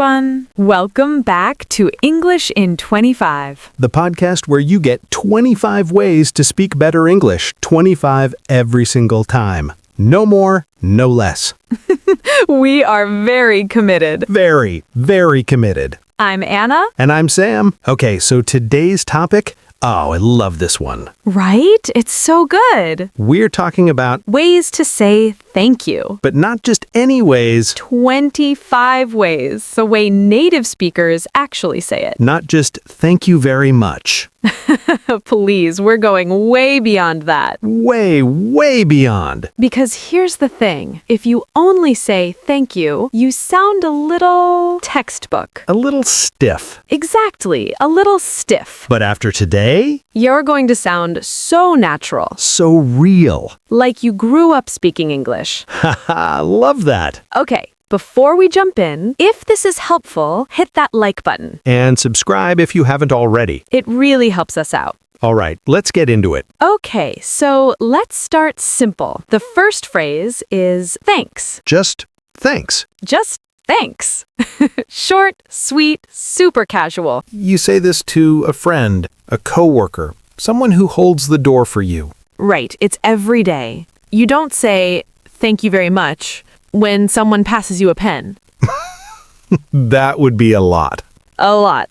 everyone. Welcome back to English in 25. The podcast where you get 25 ways to speak better English, 25 every single time. No more, no less. We are very committed. Very, very committed. I'm Anna. And I'm Sam. Okay, so today's topic, I love this one. Right? It's so good. We're talking about, Ways to say thank you. but not just any ways, 25 ways, the way native speakers actually say it. not just thank you very much. Please, we're going way beyond that. Way, way beyond. Because here's the thing. If you only say thank you, you sound a little textbook. A little stiff. Exactly, a little stiff. But after today, You're going to sound so natural, so real. like you grew up speaking English. Haha, love that. Okay, before we jump in, if this is helpful, hit that like button. And subscribe if you haven't already. It really helps us out. All right, let's get into it. Okay, so let's start simple. The first phrase is thanks. Just thanks. Just thanks. Short, sweet, super casual. You say this to a friend, a coworker, someone who holds the door for you. Right, it's every day. You don't say thank you very much when someone passes you a pen. That would be a lot. A lot.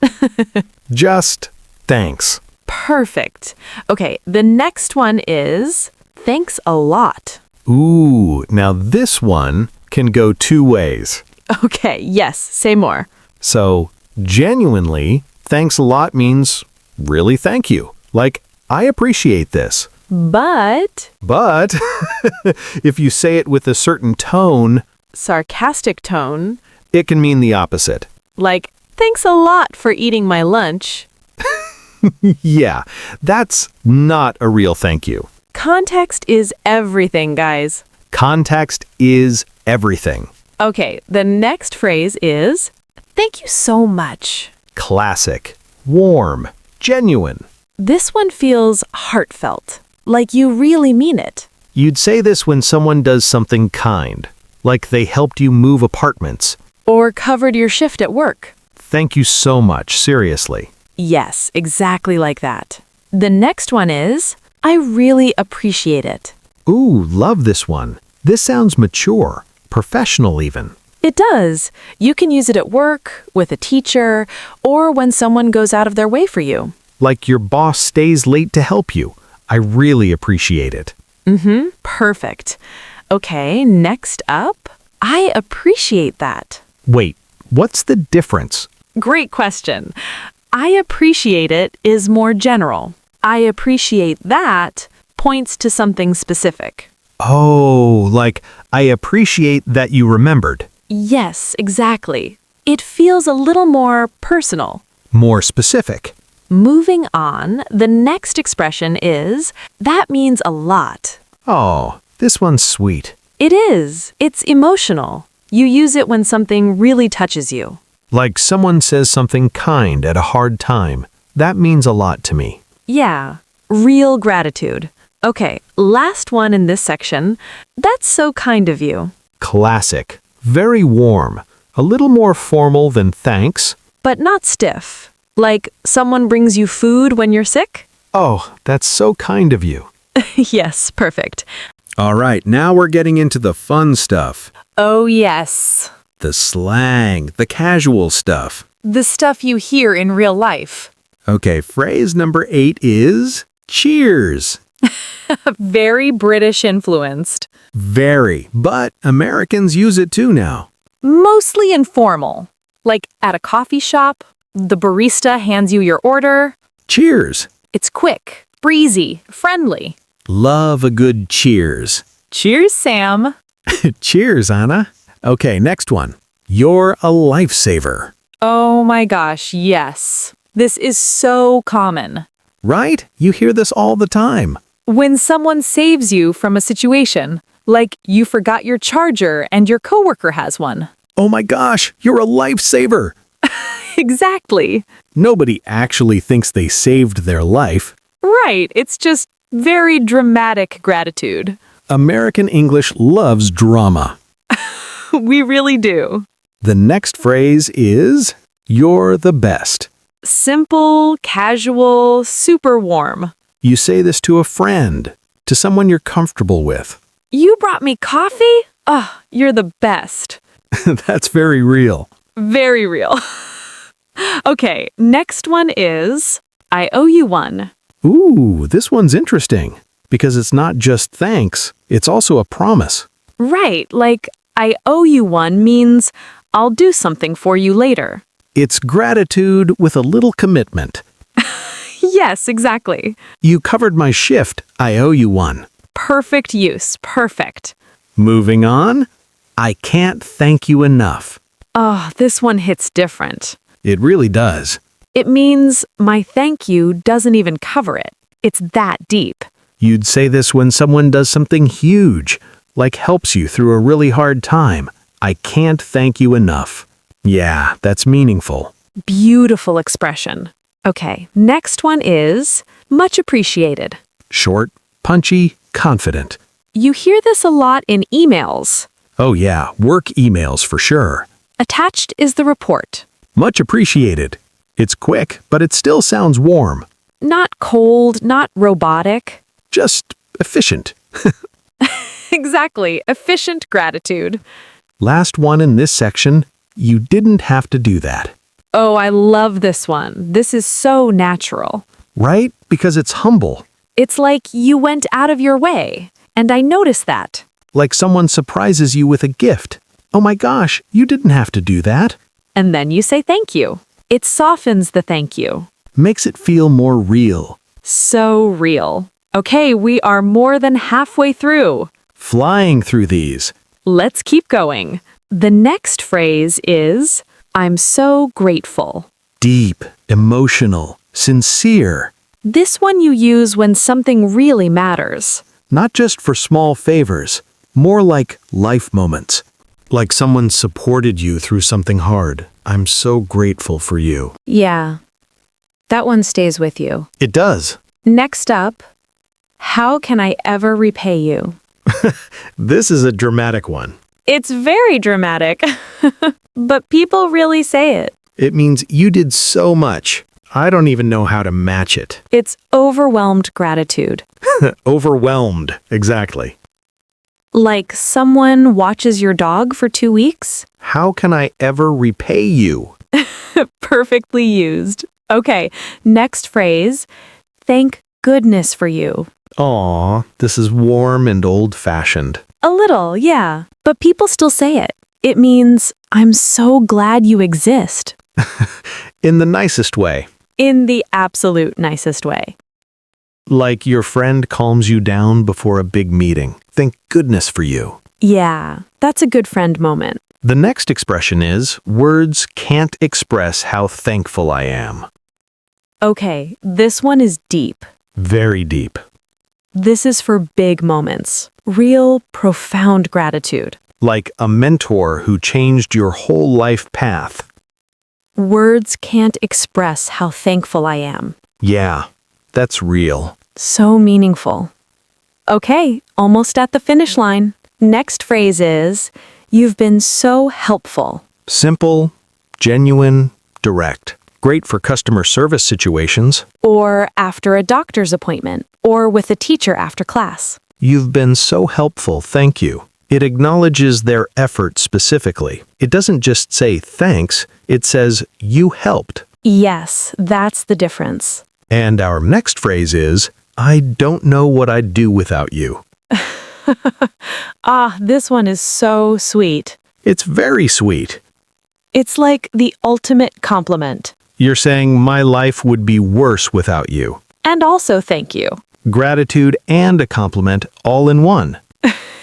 Just thanks. Perfect. Okay, the next one is thanks a lot. Ooh, now this one can go two ways. Okay, yes, say more. So, genuinely, thanks a lot means really thank you. Like, I appreciate this. But But if you say it with a certain tone, sarcastic tone, it can mean the opposite. like thanks a lot for eating my lunch. Yeah, that's not a real thank you. Context is everything, guys. Context is everything. Okay, the next phrase is thank you so much. Classic, warm, genuine. This one feels heartfelt, like you really mean it. You'd say this when someone does something kind, like they helped you move apartments. Or covered your shift at work. Thank you so much, seriously. Yes, exactly like that. The next one is I really appreciate it. Ooh, love this one. This sounds mature, professional even. It does. You can use it at work, with a teacher, or when someone goes out of their way for you. Like your boss stays late to help you. I really appreciate it. Perfect. Okay, next up, I appreciate that. Wait, what's the difference? Great question. I appreciate it is more general. I appreciate that points to something specific. Oh, like, I appreciate that you remembered. Yes, exactly. It feels a little more personal. More specific. Moving on, the next expression is, that means a lot. Oh, this one's sweet. It is. It's emotional. You use it when something really touches you. Like someone says something kind at a hard time. That means a lot to me. Yeah, real gratitude. Okay, last one in this section. That's so kind of you. Classic. Very warm. A little more formal than thanks. But not stiff. Like someone brings you food when you're sick? Oh, that's so kind of you. Yes, perfect. All right, now we're getting into the fun stuff. Oh, yes. The slang, the casual stuff. The stuff you hear in real life. Okay, phrase number 8 is cheers. Very British influenced. Very, but Americans use it too now. Mostly informal. Like at a coffee shop, the barista hands you your order. Cheers. It's quick, breezy, friendly. Love a good cheers. Cheers, Sam. Cheers, Anna. Okay, next one. You're a lifesaver. Oh my gosh, yes. This is so common. Right? You hear this all the time. When someone saves you from a situation, like you forgot your charger and your coworker has one. Oh my gosh, you're a lifesaver. Exactly. Nobody actually thinks they saved their life. Right, it's just very dramatic gratitude. American English loves drama. We really do. The next phrase is, you're the best. Simple, casual, super warm. You say this to a friend, to someone you're comfortable with. You brought me coffee? You're the best. That's very real. Very real. Okay, next one is, I owe you one. Ooh, this one's interesting, because it's not just thanks, it's also a promise. Right, like, I owe you one means I'll do something for you later. It's gratitude with a little commitment. Yes, exactly. You covered my shift, I owe you one. Perfect use, perfect. Moving on, I can't thank you enough. Oh, this one hits different. It really does. It means my thank you doesn't even cover it. It's that deep. You'd say this when someone does something huge, like helps you through a really hard time. I can't thank you enough. Yeah, that's meaningful. Beautiful expression. Okay, next one is much appreciated. Short, punchy, confident. You hear this a lot in emails. Oh yeah, work emails for sure. Attached is the report. Much appreciated. It's quick, but it still sounds warm. Not cold, not robotic. Just efficient. Exactly, efficient gratitude. Last one in this section, you didn't have to do that. Oh, I love this one. This is so natural. Right? Because it's humble. It's like you went out of your way, and I noticed that. Like someone surprises you with a gift. Oh my gosh, you didn't have to do that. And then you say thank you. It softens the thank you. Makes it feel more real. So real. Okay, we are more than halfway through. Flying through these. Let's keep going. The next phrase is, I'm so grateful. Deep, emotional, sincere. This one you use when something really matters. Not just for small favors, more like life moments. Like someone supported you through something hard. I'm so grateful for you. Yeah, that one stays with you. It does. Next up, how can I ever repay you? This is a dramatic one. It's very dramatic, but people really say it. It means you did so much. I don't even know how to match it. It's overwhelmed gratitude. Overwhelmed, exactly. Like someone watches your dog for 2 weeks? How can I ever repay you? Perfectly used. Okay, next phrase. Thank goodness for you. Aw, this is warm and old-fashioned. A little, yeah. But people still say it. It means, I'm so glad you exist. In the nicest way. In the absolute nicest way. Like your friend calms you down before a big meeting. Thank goodness for you. Yeah, that's a good friend moment. The next expression is, words can't express how thankful I am. Okay, this one is deep. Very deep. This is for big moments. Real, profound gratitude. Like a mentor who changed your whole life path. Words can't express how thankful I am. Yeah, that's real. So meaningful. Okay, almost at the finish line. Next phrase is, you've been so helpful. Simple, genuine, direct. Great for customer service situations. Or after a doctor's appointment, or with a teacher after class. You've been so helpful, thank you. It acknowledges their effort specifically. It doesn't just say thanks, it says you helped. Yes, that's the difference. And our next phrase is, I don't know what I'd do without you. This one is so sweet. It's very sweet. It's like the ultimate compliment. You're saying my life would be worse without you. And also thank you. Gratitude and a compliment all in one.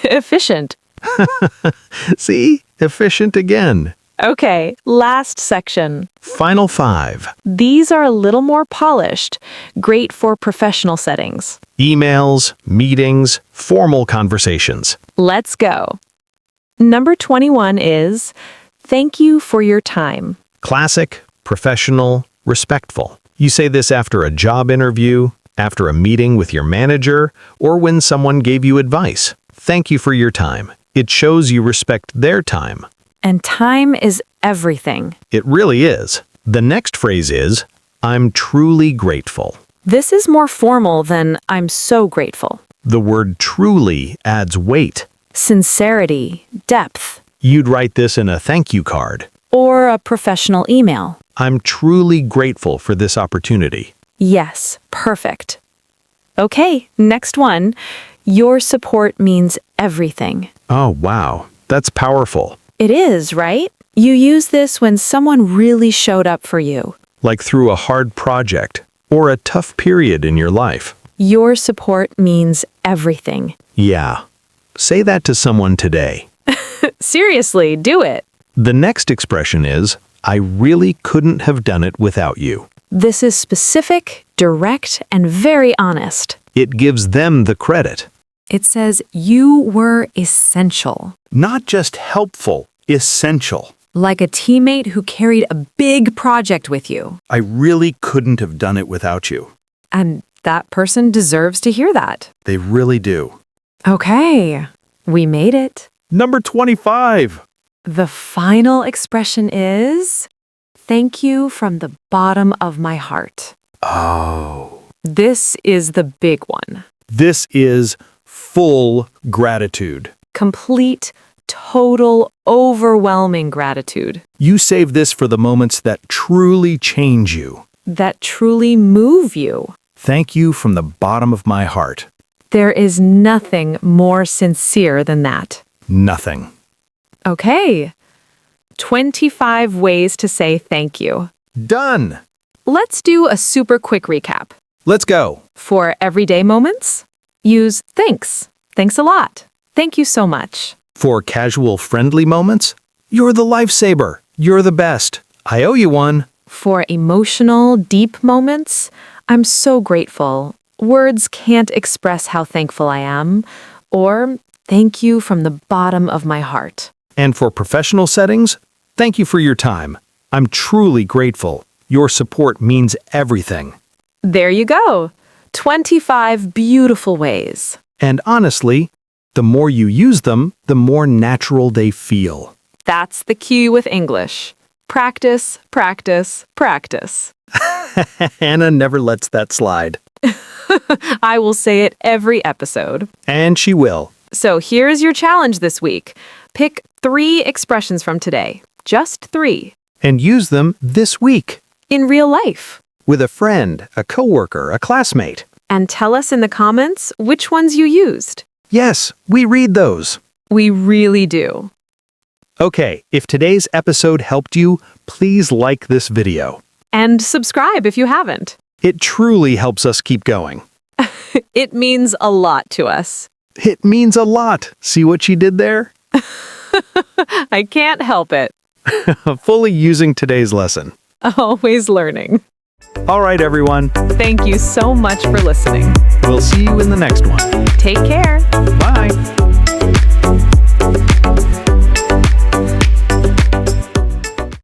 Efficient. See? Efficient again. Okay, last section. Final 5. These are a little more polished, great for professional settings. Emails, meetings, formal conversations. Let's go. Number 21 is, thank you for your time. Classic, professional, respectful. You say this after a job interview, after a meeting with your manager, or when someone gave you advice. Thank you for your time. It shows you respect their time. And time is everything. It really is. The next phrase is, I'm truly grateful. This is more formal than I'm so grateful. The word truly adds weight. Sincerity, depth, You'd write this in a thank you card. or a professional email. I'm truly grateful for this opportunity. Yes, perfect. Okay, next one. Your support means everything. Oh, wow. That's powerful. It is, right? You use this when someone really showed up for you. Like through a hard project or a tough period in your life. Your support means everything. Yeah. Say that to someone today. Seriously, do it. The next expression is, I really couldn't have done it without you. This is specific, direct, and very honest. It gives them the credit. It says you were essential. Not just helpful, essential. Like a teammate who carried a big project with you. I really couldn't have done it without you. And that person deserves to hear that. They really do. Okay, we made it. Number 25. The final expression is, thank you from the bottom of my heart. Oh. This is the big one. This is full gratitude. Complete, total, overwhelming gratitude. You save this for the moments that truly change you. That truly move you. Thank you from the bottom of my heart. There is nothing more sincere than that. Nothing. Okay. 25 ways to say thank you. Done. Let's do a super quick recap. Let's go. For everyday moments, use thanks. Thanks a lot. Thank you so much. For casual friendly moments, you're the lifesaver. You're the best. I owe you one. For emotional, deep moments, I'm so grateful. Words can't express how thankful I am. Or, thank you from the bottom of my heart. And for professional settings, thank you for your time. I'm truly grateful. Your support means everything. There you go. 25 beautiful ways. And honestly, the more you use them, the more natural they feel. That's the key with English. Practice, practice, practice. Hannah never lets that slide. I will say it every episode. And she will. So here's your challenge this week. Pick 3 expressions from today. Just 3. And use them this week. In real life. With a friend, a coworker, a classmate. And tell us in the comments which ones you used. Yes, we read those. We really do. Okay, if today's episode helped you, please like this video. And subscribe if you haven't. It truly helps us keep going. It means a lot to us. It means a lot. See what she did there? I can't help it. Fully using today's lesson. Always learning. All right, everyone. Thank you so much for listening. We'll see you in the next one. Take care. Bye.